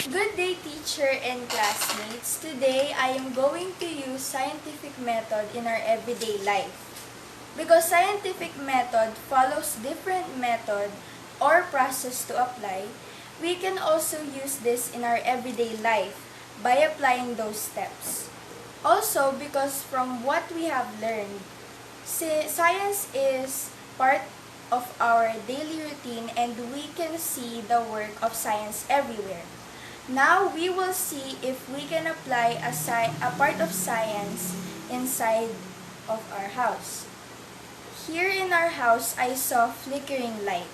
Good day, teacher and classmates. Today, I am going to use scientific method in our everyday life. Because scientific method follows different method or process to apply, we can also use this in our everyday life by applying those steps. Also, because from what we have learned, science is part of our daily routine and we can see the work of science everywhere. Now we will see if we can apply a part of science inside of our house. Here in our house, I saw flickering light.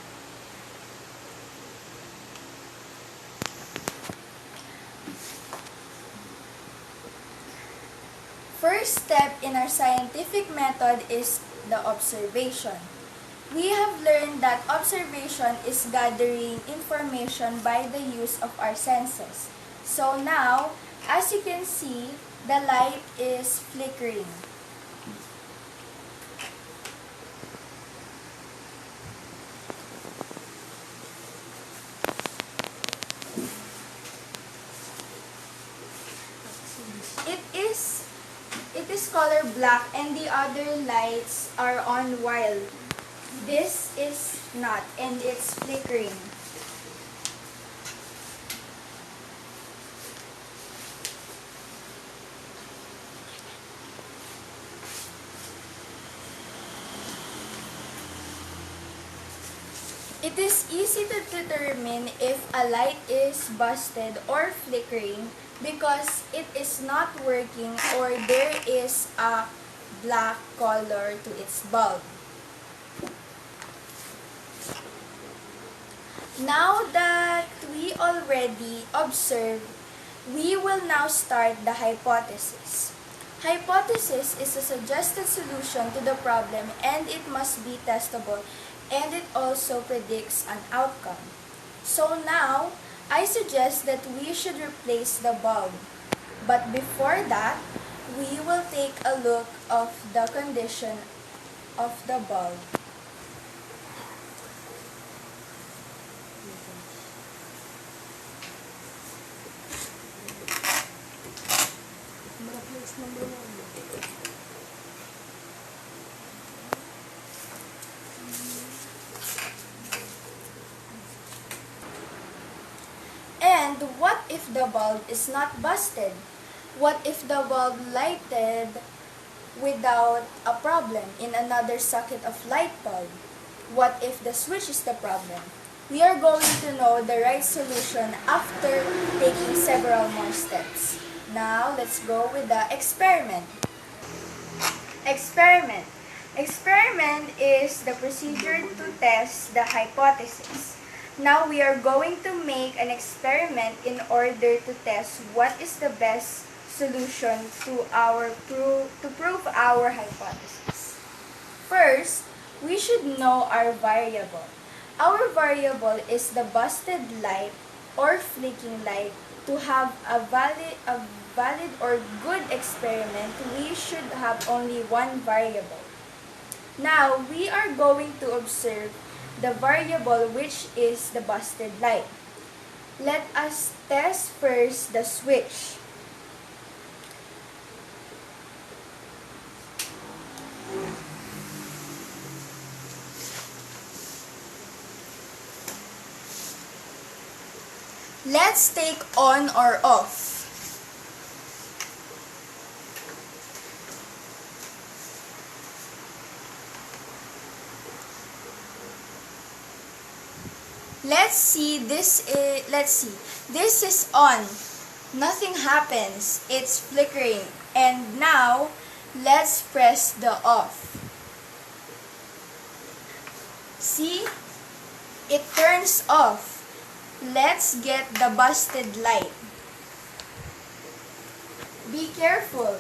First step in our scientific method is the observation. We have learned that observation is gathering information by the use of our senses. So now, as you can see, the light is flickering. It is color black and the other lights are on while this is not and it's flickering. It is easy to determine if a light is busted or flickering because it is not working or there is a black color to its bulb. Now that we already observed, we will now start the hypothesis. Hypothesis is a suggested solution to the problem and it must be testable and it also predicts an outcome. So now, I suggest that we should replace the bulb. But before that, we will take a look of the condition of the bulb. And what if the bulb is not busted? What if the bulb lighted without a problem in another socket of light bulb? What if the switch is the problem? We are going to know the right solution after taking several more steps. Now, let's go with the experiment. Experiment. Experiment is the procedure to test the hypothesis. Now we are going to make an experiment in order to test what is the best solution to prove our hypothesis. First, we should know our variable. Our variable is the busted light or flicking light. To have a valid or good experiment, we should have only one variable. Now, we are going to observe the variable which is the busted light. Let us test first the switch. Let's take on or off. Let's see. This is on. Nothing happens. It's flickering. And now, let's press the off. See? It turns off. Let's get the busted light. Be careful.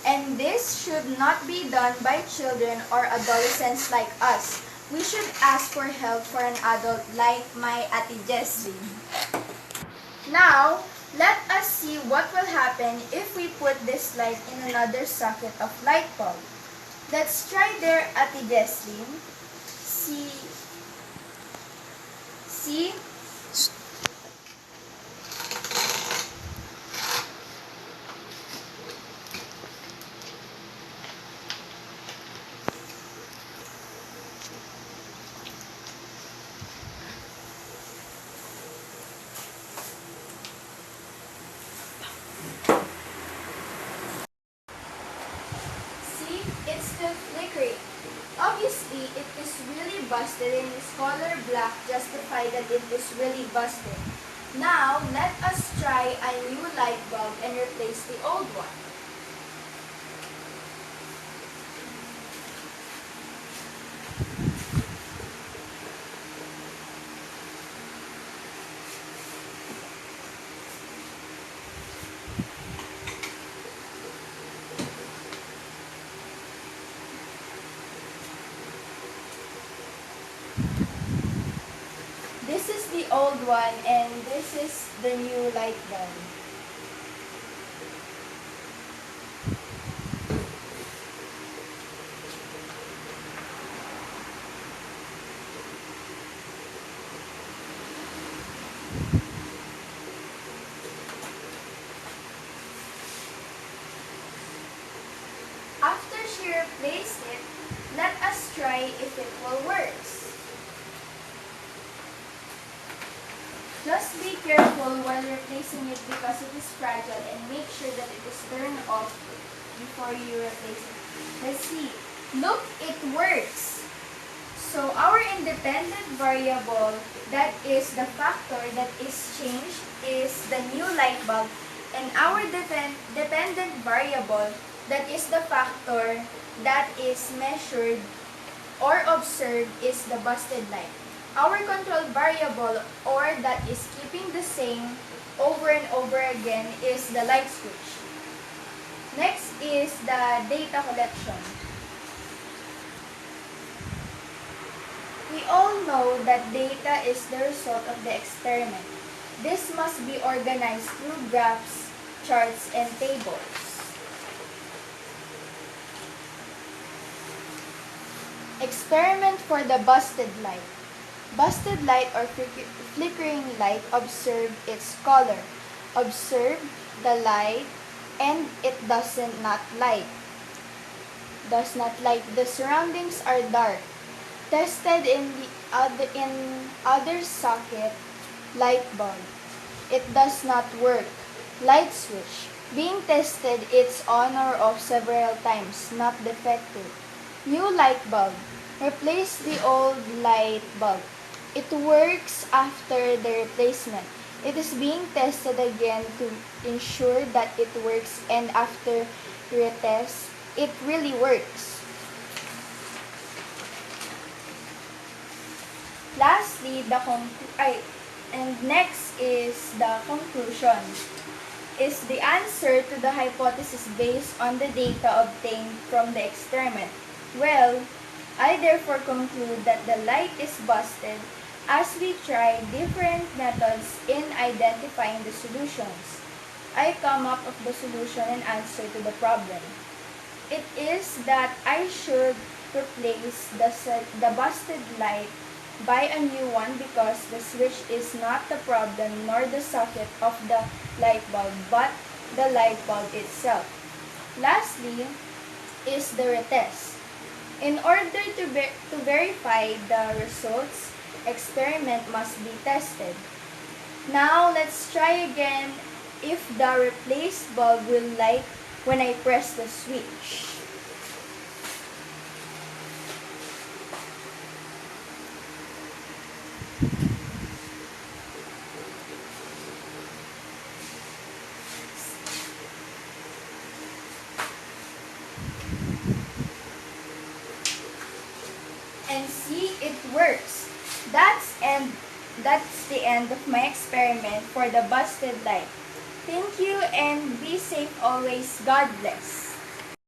And this should not be done by children or adolescents like us. We should ask for help for an adult like my Ate Jessie. Now, let us see what will happen if we put this light in another socket of light bulb. Let's try there, Ate Jessie. See? busted and its color black justify that it is really busted. Now, let us try a new light bulb and replace the old one. This is the old one and this is the new light bulb. After she replaced it, let us try if it will work. Just be careful while replacing it because it is fragile and make sure that it is turned off before you replace it. Let's see. Look, it works. So our independent variable, that is the factor that is changed, is the new light bulb. And our dependent variable, that is the factor that is measured or observed, is the busted light. Our control variable, or that is keeping the same over and over again, is the light switch. Next is the data collection. We all know that data is the result of the experiment. This must be organized through graphs, charts, and tables. Experiment for the busted light. Busted light or flickering light, observe its color. Observe the light and it does not light. The surroundings are dark. Tested in other socket light bulb. It does not work. Light switch. Being tested, it's on or off several times, not defective. New light bulb. Replace the old light bulb. It works after the replacement. It is being tested again to ensure that it works, and after retest, it really works. Lastly, next is the conclusion. Is the answer to the hypothesis based on the data obtained from the experiment? Well, I therefore conclude that the light is busted as we try different methods in identifying the solutions. I come up with the solution and answer to the problem. It is that I should replace the busted light by a new one because the switch is not the problem nor the socket of the light bulb, but the light bulb itself. Lastly is the retest. In order to verify the results, experiment must be tested. Now, let's try again if the replaced bulb will light when I press the switch. And see, it works. That's the end of my experiment for the busted light. Thank you and be safe always. God bless.